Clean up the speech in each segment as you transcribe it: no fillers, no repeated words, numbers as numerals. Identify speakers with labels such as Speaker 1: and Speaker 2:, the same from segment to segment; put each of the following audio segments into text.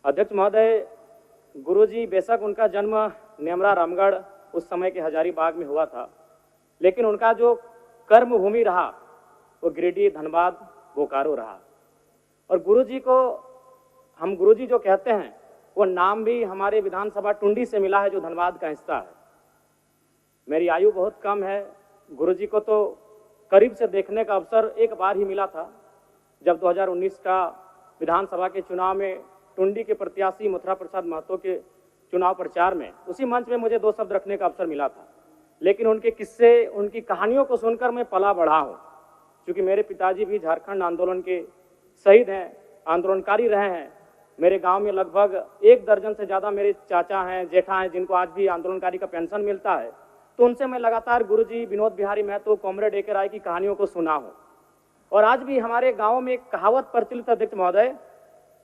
Speaker 1: अध्यक्ष महोदय, गुरुजी बेशक उनका जन्म नेमरा रामगढ़ उस समय के हजारीबाग में हुआ था, लेकिन उनका जो कर्म भूमि रहा वो गिरिडीह, धनबाद, बोकारो रहा। और गुरुजी को हम गुरुजी जो कहते हैं वो नाम भी हमारे विधानसभा टुंडी से मिला है, जो धनबाद का हिस्सा है। मेरी आयु बहुत कम है, गुरुजी को तो करीब से देखने का अवसर एक बार ही मिला था, जब 2019 का विधानसभा के चुनाव में टुंडी के प्रत्याशी मथुरा प्रसाद महतो के चुनाव प्रचार में उसी मंच में मुझे 2 शब्द रखने का अवसर मिला था। लेकिन उनके किस्से, उनकी कहानियों को सुनकर मैं पला बढ़ा हूँ, क्योंकि मेरे पिताजी भी झारखंड आंदोलन के शहीद हैं, आंदोलनकारी रहे हैं। मेरे गांव में लगभग 1 दर्जन से ज़्यादा मेरे चाचा हैं, जेठा हैं, जिनको आज भी आंदोलनकारी का पेंशन मिलता है। तो उनसे मैं लगातार गुरुजी विनोद बिहारी महतो, कॉमरेड ए.के. राय की कहानियों को सुना हूँ। और आज भी हमारे गाँव में एक कहावत प्रचलित अध्यक्ष महोदय,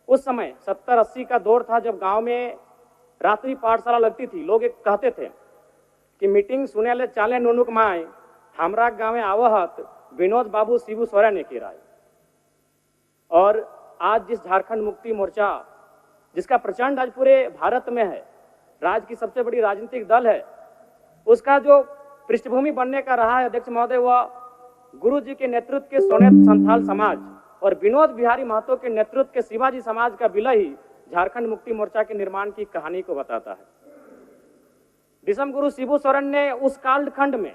Speaker 1: उस समय 70-80 का दौर था, जब गाँव में रात्रि पाठशाला लगती थी। लोग एक कहते थे कि मीटिंग सुने ले चाले नुनुक माए, हमरा गाँव आवहत विनोद बाबू शिबू सोरेन ए.के. राय। और आज जिस झारखंड मुक्ति मोर्चा, जिसका प्रचंड आज पूरे भारत में है, राज्य की सबसे बड़ी राजनीतिक दल है, उसका जो पृष्ठभूमि बनने का रहा है अध्यक्ष महोदय, वह गुरुजी के नेतृत्व के सोनेत संथाल समाज और विनोद बिहारी महतो के नेतृत्व के शिवाजी समाज का विलय ही झारखंड मुक्ति मोर्चा के निर्माण की कहानी को बताता है। विषम गुरु शिबू सोरेन ने उस कालखंड में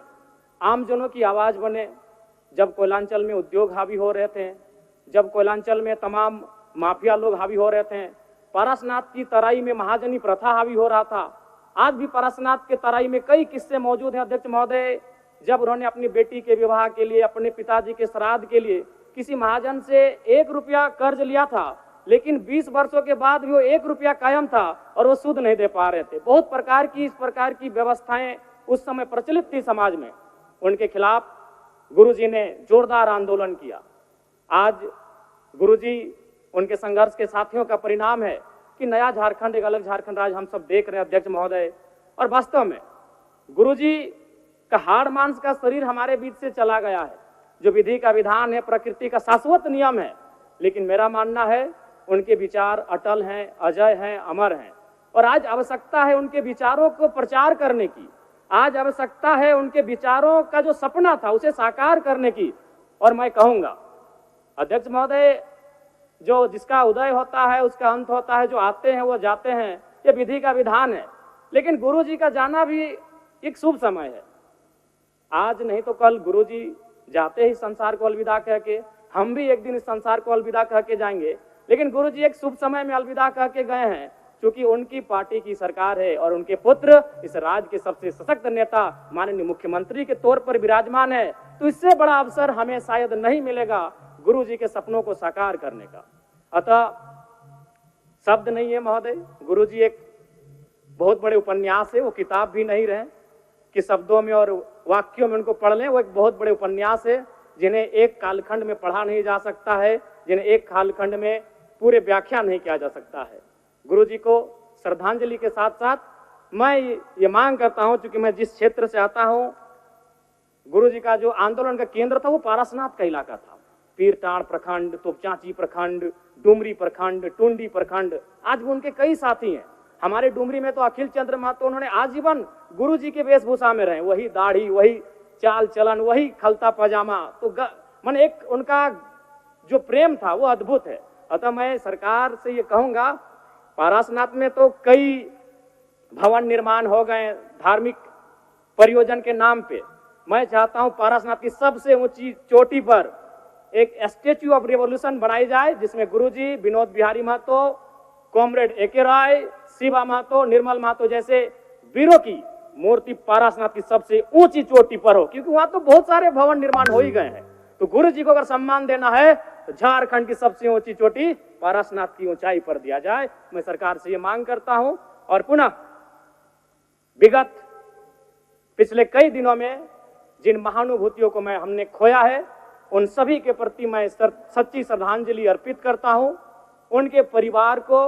Speaker 1: आमजनों की आवाज बने, जब कोयलांचल में उद्योग हावी हो रहे थे, जब कोयलांचल में तमाम माफिया लोग हावी हो रहे थे, पारसनाथ की तराई में महाजनी प्रथा हावी हो रहा था। आज भी पारसनाथ के तराई में कई किस्से मौजूद हैं अध्यक्ष महोदय, जब उन्होंने अपनी बेटी के विवाह के लिए, अपने पिताजी के श्राद्ध के लिए किसी महाजन से 1 रुपया कर्ज लिया था, लेकिन 20 वर्षों के बाद भी वो 1 रुपया कायम था और वो सूद नहीं दे पा रहे थे। बहुत प्रकार की इस प्रकार की व्यवस्थाएं उस समय प्रचलित थी समाज में। उनके खिलाफ गुरुजी ने जोरदार आंदोलन किया। आज गुरुजी, उनके संघर्ष के साथियों का परिणाम है कि नया झारखंड, एक अलग झारखंड राज्य हम सब देख रहे हैं अध्यक्ष महोदय। और वास्तव में गुरुजी का हाड़ मांस का शरीर हमारे बीच से चला गया है, जो विधि का विधान है, प्रकृति का शाश्वत नियम है। लेकिन मेरा मानना है उनके विचार अटल हैं, अजय हैं, अमर हैं। और आज आवश्यकता है उनके विचारों को प्रचार करने की, आज आवश्यकता है उनके विचारों का जो सपना था उसे साकार करने की। और मैं कहूँगा अध्यक्ष महोदय, जो जिसका उदय होता है उसका अंत होता है, जो आते हैं वो जाते हैं, ये विधि का विधान है। लेकिन गुरुजी का जाना भी एक शुभ समय है। आज नहीं तो कल गुरुजी जाते ही संसार को अलविदा कह के, हम भी एक दिन इस संसार को अलविदा कह के जाएंगे। लेकिन गुरुजी एक शुभ समय में अलविदा कह के गए हैं, क्योंकि उनकी पार्टी की सरकार है और उनके पुत्र इस राज्य के सबसे सशक्त नेता माननीय मुख्यमंत्री के तौर पर विराजमान है। तो इससे बड़ा अवसर हमें शायद नहीं मिलेगा गुरुजी के सपनों को साकार करने का। अतः शब्द नहीं है महोदय, गुरुजी एक बहुत बड़े उपन्यास है, वो किताब भी नहीं रहे कि शब्दों में और वाक्यों में उनको पढ़ लें। वो एक बहुत बड़े उपन्यास है, जिन्हें एक कालखंड में पढ़ा नहीं जा सकता है, जिन्हें एक कालखंड में पूरे व्याख्या नहीं किया जा सकता है। गुरुजी को श्रद्धांजलि के साथ साथ मैं ये मांग करता हूं, क्योंकि मैं जिस क्षेत्र से आता हूं, गुरुजी का जो आंदोलन का केंद्र था वो पारसनाथ का इलाका था। पीरटांड़ प्रखंड, तोपचांची प्रखंड, डुमरी प्रखंड, टुंडी प्रखंड, आज भी उनके कई साथी हैं। हमारे डुमरी में तो अखिल चंद्र महतो, उन्होंने आजीवन गुरुजी के वेशभूषा में रहे, वही दाढ़ी, वही चाल चलन, वही खलता पजामा। तो मन एक उनका जो प्रेम था वो अद्भुत है। अतः मैं सरकार से ये कहूंगा, पारसनाथ में तो कई भवन निर्माण हो गए धार्मिक परियोजन के नाम पे। मैं चाहता हूं पारसनाथ की सबसे ऊंची चोटी पर एक स्टेच्यू ऑफ रिवॉल्यूशन बनाई जाए, जिसमें गुरुजी, विनोद बिहारी महतो, कॉमरेड ए.के. राय, शिवा महतो, निर्मल महतो जैसे वीरों की मूर्ति पारसनाथ की सबसे ऊंची चोटी पर हो, क्योंकि वहां तो बहुत सारे भवन निर्माण हो ही गए हैं। तो गुरुजी को अगर सम्मान देना है तो झारखंड की सबसे ऊंची चोटी पारसनाथ की ऊंचाई पर दिया जाए। मैं सरकार से ये मांग करता हूं। और पुनः विगत पिछले कई दिनों में जिन महानुभूतियों को हमने खोया है, उन सभी के प्रति मैं सच्ची श्रद्धांजलि अर्पित करता हूं। उनके परिवार को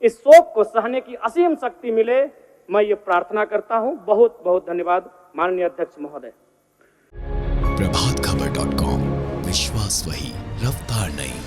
Speaker 1: इस शोक को सहने की असीम शक्ति मिले, मैं ये प्रार्थना करता हूं। बहुत बहुत धन्यवाद माननीय अध्यक्ष महोदय।
Speaker 2: प्रभातखबर.com, विश्वास वही, रफ्तार नहीं।